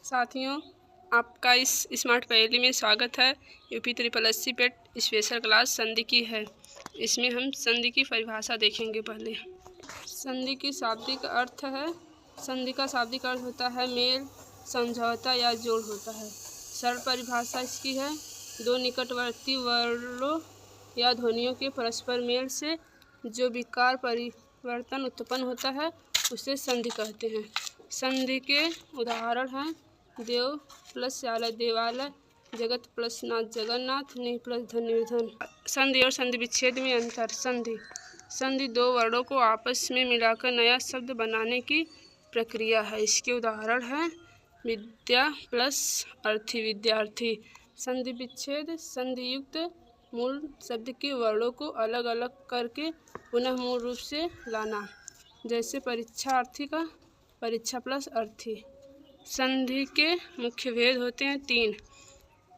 साथियों, आपका इस स्मार्ट पहेली में स्वागत है। यूपी ट्रिपल एससी पेट स्पेशल क्लास संधि की है। इसमें हम संधि की परिभाषा देखेंगे। पहले संधि की शाब्दिक अर्थ है। संधि का शाब्दिक अर्थ होता है मेल, समझौता या जोड़ होता है। सरल परिभाषा इसकी है, दो निकटवर्ती वर्णों या ध्वनियों के परस्पर मेल से जो विकार परिवर्तन उत्पन्न होता है उसे संधि कहते हैं। संधि के उदाहरण हैं देव प्लस शाला देवालय, जगत प्लस नाथ जगन्नाथ, नि प्लस धन निर्धन। संधि और संधि विच्छेद में अंतर। संधि दो वर्णों को आपस में मिलाकर नया शब्द बनाने की प्रक्रिया है। इसके उदाहरण हैं विद्या प्लस अर्थी विद्यार्थी। संधि विच्छेद संधि युक्त मूल शब्द के वर्णों को अलग अलग करके पुनः मूल रूप से लाना, जैसे परीक्षार्थी का परीक्षा प्लस अर्थी। संधि के मुख्य भेद होते हैं तीन।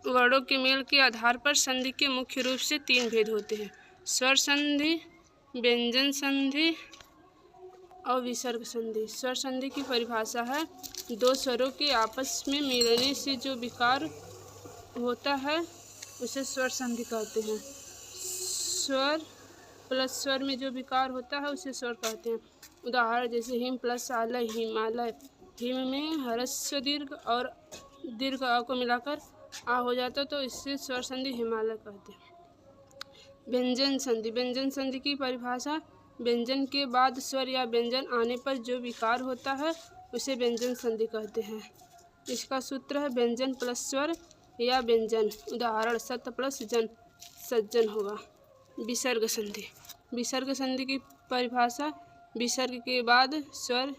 वर्णों के मेल के आधार पर संधि के मुख्य रूप से तीन भेद होते हैं, स्वर संधि, व्यंजन संधि और विसर्ग संधि। स्वर संधि की परिभाषा है, दो स्वरों के आपस में मिलने से जो विकार होता है उसे स्वर संधि कहते हैं। स्वर प्लस स्वर में जो विकार होता है उसे स्वर कहते हैं। उदाहरण जैसे हिम प्लस आलय हिमालय। हिम में ह्रस्व दीर्घ और दीर्घ अ को मिलाकर आ हो जाता तो इससे स्वर संधि हिमालय कहते हैं। व्यंजन संधि। व्यंजन संधि की परिभाषा, व्यंजन के बाद स्वर या व्यंजन आने पर जो विकार होता है उसे व्यंजन संधि कहते हैं। इसका सूत्र है व्यंजन प्लस स्वर या व्यंजन। उदाहरण सत्य प्लस जन सज्जन होगा। विसर्ग संधि। विसर्ग संधि की परिभाषा, विसर्ग के बाद स्वर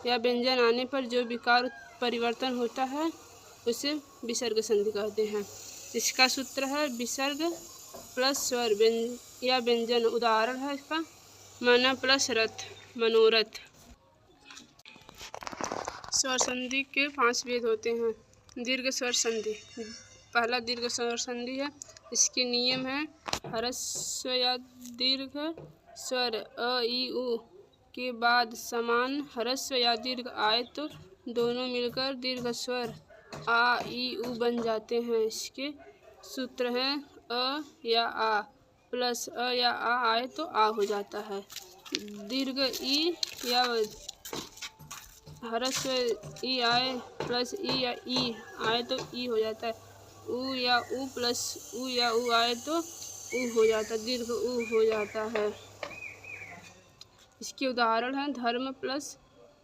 या व्यंजन आने पर जो विकार परिवर्तन होता है उसे विसर्ग संधि कहते हैं। इसका सूत्र है विसर्ग प्लस स्वर या व्यंजन। उदाहरण है इसका मन प्लस रथ मनोरथ। स्वर संधि के 5 भेद होते हैं। दीर्घ स्वर संधि। पहला दीर्घ स्वर संधि है। इसके नियम हैं, ह्रस्व या दीर्घ स्वर अ ई उ के बाद समान ह्रस्व या दीर्घ आए तो दोनों मिलकर दीर्घ स्वर आ ई उ बन जाते हैं। इसके सूत्र हैं अ या आ प्लस अ या आ आए तो आ हो जाता है। दीर्घ ई या ह्रस्व ई आए प्लस ई या ई आए तो ई हो जाता है। उ या उ प्लस उ या उ आए तो उ हो जाता है, दीर्घ उ हो जाता है। इसके उदाहरण हैं धर्म प्लस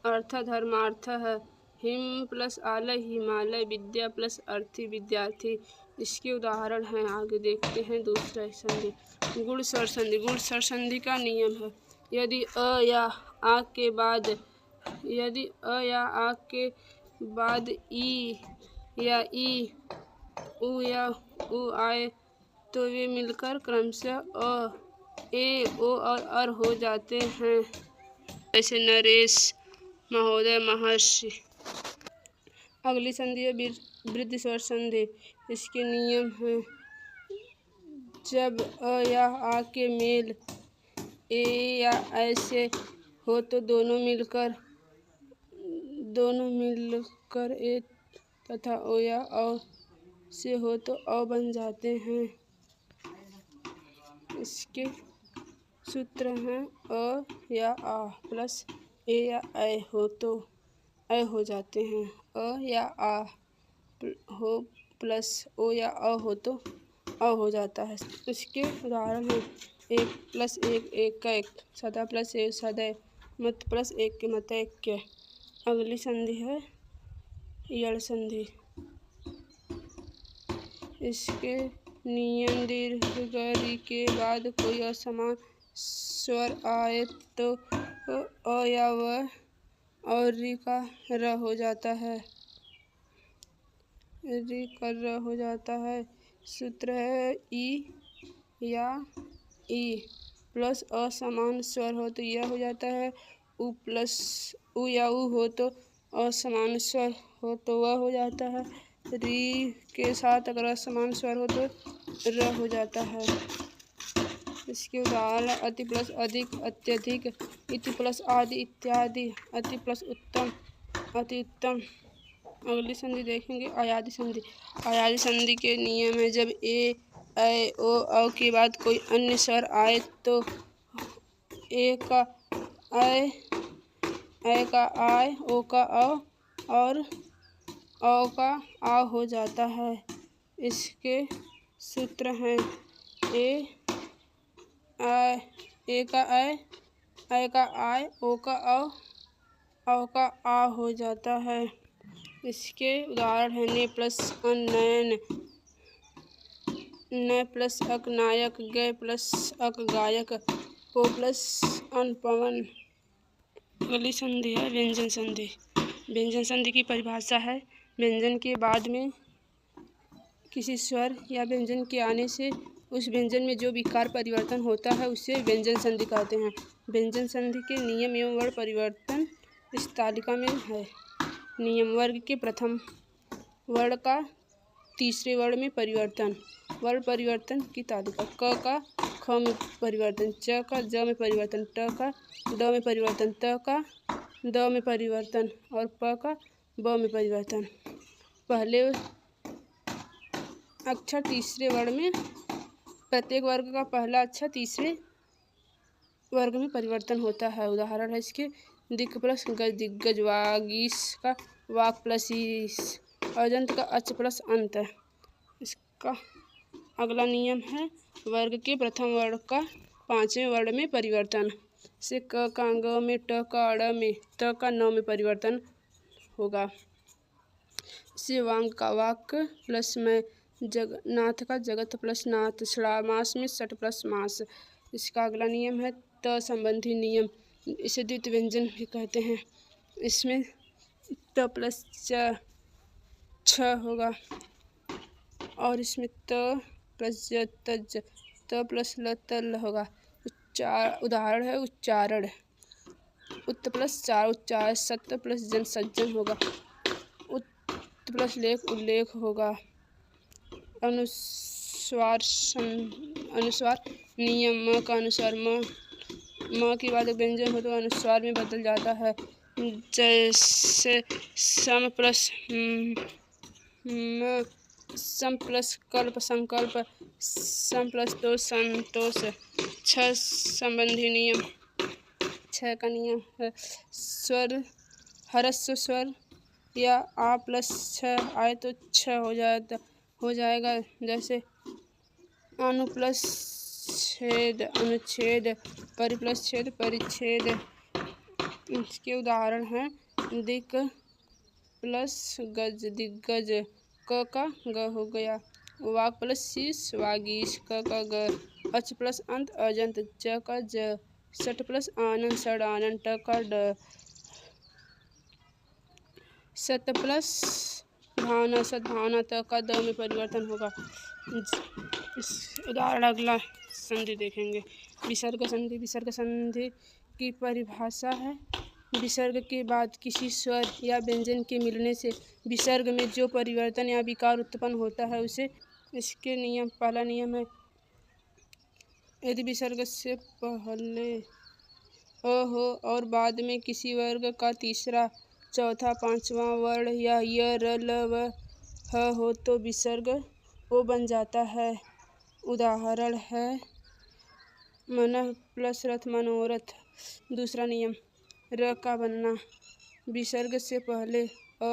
अर्थ धर्मार्थ है, हिम प्लस आलय हिमालय, विद्या प्लस अर्थी विद्यार्थी। इसके उदाहरण हैं, आगे देखते हैं दूसरा संधि। गुण स्वर संधि। गुण स्वर संधि का नियम है, यदि अ या आ के बाद ई या ई उ या उ आए तो वे मिलकर क्रमशः अ ए ओ और अर हो जाते हैं, जैसे नरेश महोदय महर्षि। अगली संधि है वृद्धि स्वर संधि। इसके नियम हैं, जब अ या आ के मेल ए या ऐसे हो तो दोनों मिलकर ए तथा ओ या औ से हो तो अ बन जाते हैं। इसके सूत्र हैं अ या आ प्लस ए या ऐ हो तो ऐ हो जाते हैं। अ या आ हो प्लस ओ या अ हो तो अ हो जाता है। इसके उदाहरण हैं एक प्लस एक का एक, सदा प्लस एक सदै, मत प्लस एक के मतैक्य। अगली संधि है यण संधि। इसके नियम, दीर्घ री के बाद कोई असमान स्वर आए तो अ या व और री का र हो जाता है, री का र हो जाता है। सूत्र है ई या ई प्लस असमान स्वर हो तो यह हो जाता है, उ प्लस उ या उ हो तो असमान स्वर हो तो वह हो जाता है, री के साथ अगर असमान स्वर हो तो र हो जाता है। इसके उदाहरण अति प्लस अधिक अत्यधिक, इति प्लस आदि इत्यादि, अति प्लस उत्तम अति उत्तम। अगली संधि देखेंगे अयादी संधि। अयादी संधि के नियम है, जब ए ऐ ओ औ के बाद कोई अन्य स्वर आए तो ए का ऐ का आय, ओ का औ और औ का आ हो जाता है। इसके सूत्र हैं ए का ऐ का आय, ओ का औ का आ हो जाता है। इसके उदाहरण हैं ने प्लस अन नयन, न प्लस अक नायक, गय प्लस अक गायक, पो प्लस अन पवन। अगली संधि है व्यंजन संधि। व्यंजन संधि की परिभाषा है, व्यंजन के बाद में किसी स्वर या व्यंजन के आने से उस व्यंजन में जो विकार परिवर्तन होता है उसे व्यंजन संधि कहते हैं। व्यंजन संधि के नियम एवं वर्ण परिवर्तन इस तालिका में है। नियम: वर्ग के प्रथम वर्ण का तीसरे वर्ण में परिवर्तन। वर्ण परिवर्तन की तालिका: क का ख में परिवर्तन, च का ज में परिवर्तन, ट का ड में परिवर्तन, त का द में परिवर्तन और प का ब में परिवर्तन। पहले अक्षर तीसरे वर्ण में, प्रत्येक वर्ग का पहला अक्षर तीसरे वर्ग में परिवर्तन होता है। उदाहरण है इसके दिक् प्लस गज दिग्गज, वागीश का वाक प्लस ईश, अजंत का अच प्लस अंत। इसका अगला नियम है वर्ग के प्रथम वर्ण का पांचवें वर्ण में परिवर्तन। से क का ग में, ट का अड़ में, त का न में परिवर्तन होगा। से वांग का वाक प्लस में, जगन्नाथ का जगत प्लस नाथ, मास में सट प्लस मास। इसका अगला नियम है त संबंधी नियम। इसे द्वितीय व्यंजन भी कहते हैं। इसमें त प्लस छ होगा और इसमें त प्लस ज तज, त प्लस ल तल होगा। उदाहरण है उच्चारण: उत्त प्लस चार उच्चार, सत्य प्लस जन सज्जन होगा। उत्त प्लस लेख उल्लेख होगा। अनुस्वार नियम: म का अनुस्वार म के बाद व्यंजन हो तो अनुस्वार में बदल जाता है। जैसे सम प्लस म, सम प्लस कल्प संकल्प, सम प्लस तोष संतोष। छ संबंधी नियम: छ का नियम है स्वर ह्रस्व स्वर या आ प्लस छ आए तो छ हो जाएगा। जैसे अनु प्लस छेद अनुच्छेद, परि प्लस छेद परिच्छेद। इसके उदाहरण हैं दिक् प्लस गज दिग्गज, क का ग हो गया। वाक प्लस शीश वागीश, क का ग। अच प्लस अंत अजंत, ज का ज। सट प्लस आनंद षडानन, ट का ड। सत प्लस भावना सद्भावना, त का द में परिवर्तन होगा। इस उदाहरण अगला संधि देखेंगे विसर्ग संधि। विसर्ग संधि की परिभाषा है, विसर्ग के बाद किसी स्वर या व्यंजन के मिलने से विसर्ग में जो परिवर्तन या विकार उत्पन्न होता है उसे। इसके नियम: पहला नियम है यदि विसर्ग से पहले अ हो और बाद में किसी वर्ग का तीसरा चौथा पांचवा वर्ण या य र ल व ह हो तो विसर्ग ओ बन जाता है। उदाहरण है मनः प्लस रथ मनोरथ। दूसरा नियम: र का बनना: विसर्ग से पहले अ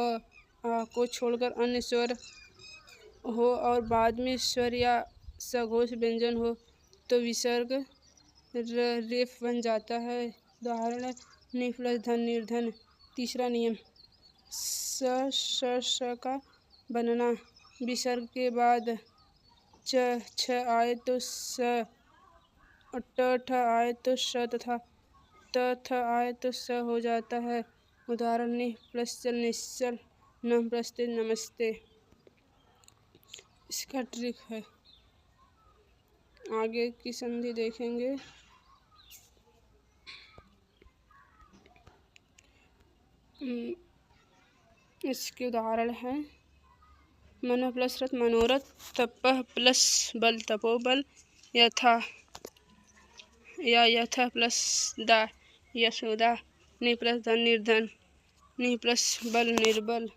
आ को छोड़कर अन्य स्वर हो और बाद में स्वर या सघोष व्यंजन हो तो विसर्ग रेफ बन जाता है। उदाहरण है नि प्लस धन निर्धन। तीसरा नियम: स का बनना: विसर्ग के बाद छ आए तो स, ठ आए तो श तथा थ आए तो स हो जाता है। उदाहरण नि प्लस चल निश्चल, नम प्लस ते नमस्ते। इसका ट्रिक है, आगे की संधि देखेंगे। इसके उदाहरण हैं मन प्लस रथ मनोरथ, तपः प्लस बल तपोबल, यथा या यथा प्लस दा यशोदा, नि प्लस धन निर्धन, नि प्लस बल निर्बल।